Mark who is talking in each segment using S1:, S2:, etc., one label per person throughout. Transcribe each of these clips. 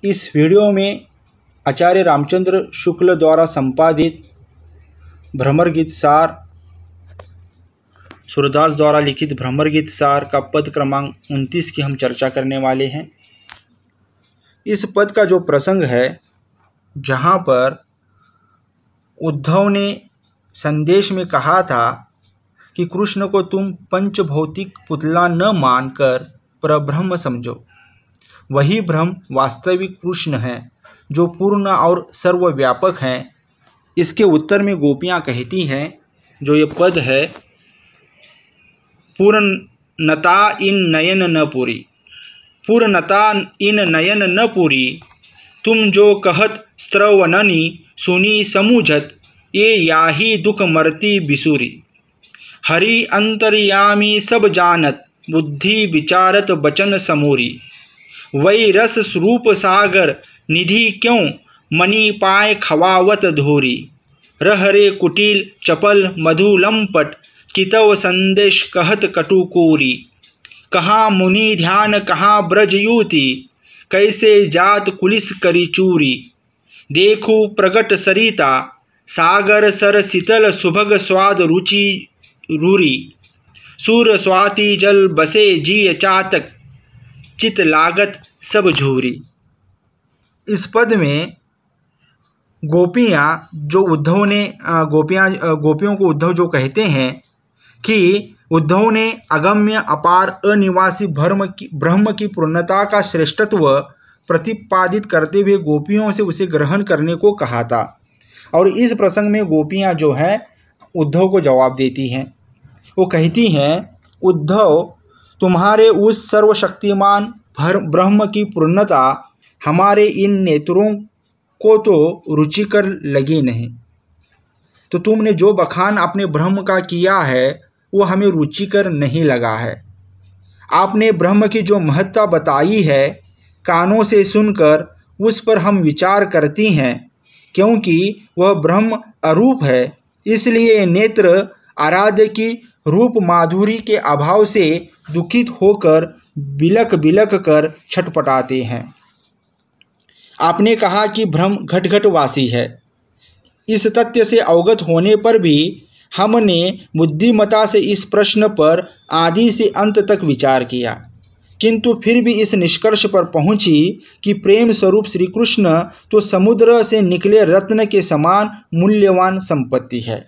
S1: इस वीडियो में आचार्य रामचंद्र शुक्ल द्वारा संपादित भ्रमर गीत सार, सूरदास द्वारा लिखित भ्रमर गीत सार का पद क्रमांक 29 की हम चर्चा करने वाले हैं। इस पद का जो प्रसंग है, जहाँ पर उद्धव ने संदेश में कहा था कि कृष्ण को तुम पंचभौतिक पुतला न मानकर परब्रह्म समझो, वही ब्रह्म वास्तविक कृष्ण है जो पूर्ण और सर्वव्यापक हैं। इसके उत्तर में गोपियाँ कहती हैं, जो ये पद है, पूर्णता इन नयन न पूरी, पूर्णता इन नयन न पूरी, तुम जो कहत स्त्रवननी सुनी समूझत, ये याही दुख मरती बिसूरी। हरि अंतर्यामी सब जानत, बुद्धि विचारत बचन समूरी। वही रस रूप सागर निधि क्यों, मणि पाए खवावत धूरी। रहरे कुटिल चपल मधु लंपट, कितव संदेश कहत कटुकूरी। कहाँ मुनि ध्यान कहाँ ब्रज युति, कैसे जात कुलिस करी चूरी। देखू प्रगट सरिता सागर सर शीतल सुभग स्वाद रुचि रूरी। सूर स्वाति जल बसे जी चातक, चित लागत सब झूरी। इस पद में गोपियाँ जो उद्धव ने गोपियों को उद्धव जो कहते हैं कि उद्धव ने अगम्य अपार अनिवासी ब्रह्म की पूर्णता का श्रेष्ठत्व प्रतिपादित करते हुए गोपियों से उसे ग्रहण करने को कहा था। और इस प्रसंग में गोपियाँ जो हैं उद्धव को जवाब देती हैं। वो कहती हैं, उद्धव, तुम्हारे उस सर्वशक्तिमान ब्रह्म की पूर्णता हमारे इन नेत्रों को तो रुचिकर लगी नहीं, तो तुमने जो बखान अपने ब्रह्म का किया है वो हमें रुचिकर नहीं लगा है। आपने ब्रह्म की जो महत्ता बताई है, कानों से सुनकर उस पर हम विचार करती हैं, क्योंकि वह ब्रह्म अरूप है, इसलिए नेत्र आराध्य की रूप माधुरी के अभाव से दुखित होकर बिलक बिलक कर छटपटाते हैं। आपने कहा कि ब्रह्म घट घट वासी है। इस तथ्य से अवगत होने पर भी हमने बुद्धिमता से इस प्रश्न पर आदि से अंत तक विचार किया, किंतु फिर भी इस निष्कर्ष पर पहुंची कि प्रेम स्वरूप श्री कृष्ण तो समुद्र से निकले रत्न के समान मूल्यवान संपत्ति है।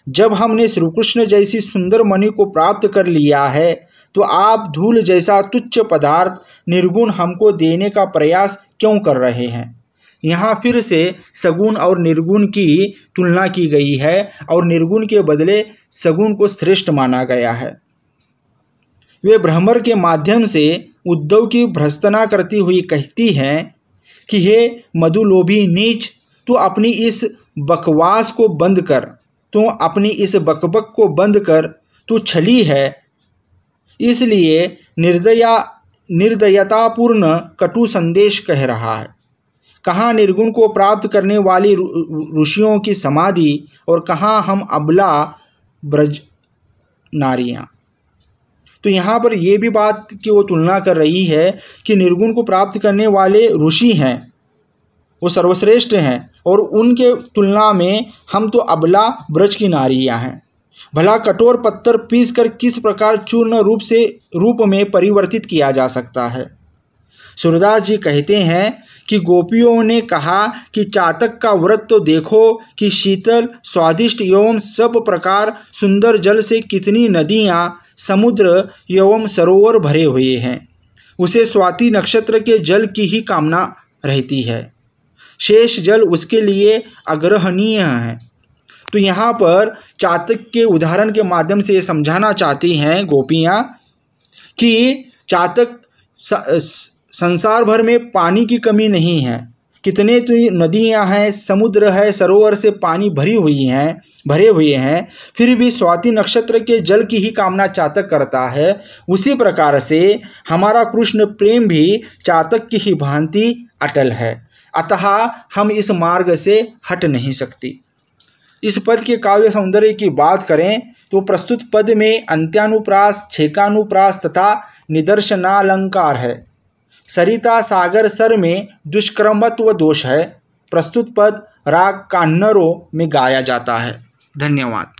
S1: जब हमने श्री कृष्ण जैसी सुंदर मणि को प्राप्त कर लिया है, तो आप धूल जैसा तुच्छ पदार्थ निर्गुण हमको देने का प्रयास क्यों कर रहे हैं। यहाँ फिर से सगुण और निर्गुण की तुलना की गई है और निर्गुण के बदले सगुण को श्रेष्ठ माना गया है। वे भ्रमर के माध्यम से उद्धव की भ्रष्टना करती हुई कहती हैं कि हे मधुलोभी नीच, तू अपनी इस बकवास को बंद कर, तू अपनी इस बकबक को बंद कर, तू छली है, इसलिए निर्दयतापूर्ण कटु संदेश कह रहा है। कहाँ निर्गुण को प्राप्त करने वाली ऋषियों की समाधि और कहाँ हम अबला ब्रज नारियाँ। तो यहाँ पर ये भी बात की वो तुलना कर रही है कि निर्गुण को प्राप्त करने वाले ऋषि हैं, वो सर्वश्रेष्ठ हैं, और उनके तुलना में हम तो अबला ब्रज की नारियाँ हैं। भला कठोर पत्थर पीसकर किस प्रकार चूर्ण रूप में परिवर्तित किया जा सकता है। सूरदास जी कहते हैं कि गोपियों ने कहा कि चातक का व्रत तो देखो कि शीतल स्वादिष्ट एवं सब प्रकार सुंदर जल से कितनी नदियाँ, समुद्र एवं सरोवर भरे हुए हैं। उसे स्वाति नक्षत्र के जल की ही कामना रहती है, शेष जल उसके लिए अग्रहणीय है। तो यहाँ पर चातक के उदाहरण के माध्यम से ये समझाना चाहती हैं गोपियाँ कि चातक संसार भर में पानी की कमी नहीं है, कितने तो नदियाँ हैं, समुद्र है, सरोवर से पानी भरे हुए हैं, फिर भी स्वाति नक्षत्र के जल की ही कामना चातक करता है। उसी प्रकार से हमारा कृष्ण प्रेम भी चातक की ही भांति अटल है, अतः हम इस मार्ग से हट नहीं सकती। इस पद के काव्य सौंदर्य की बात करें तो प्रस्तुत पद में अंत्यानुप्रास, छेकानुप्रास तथा निदर्शनालंकार है। सरिता सागर सर में दुष्कर्मत्व दोष है। प्रस्तुत पद राग कान्नरों में गाया जाता है। धन्यवाद।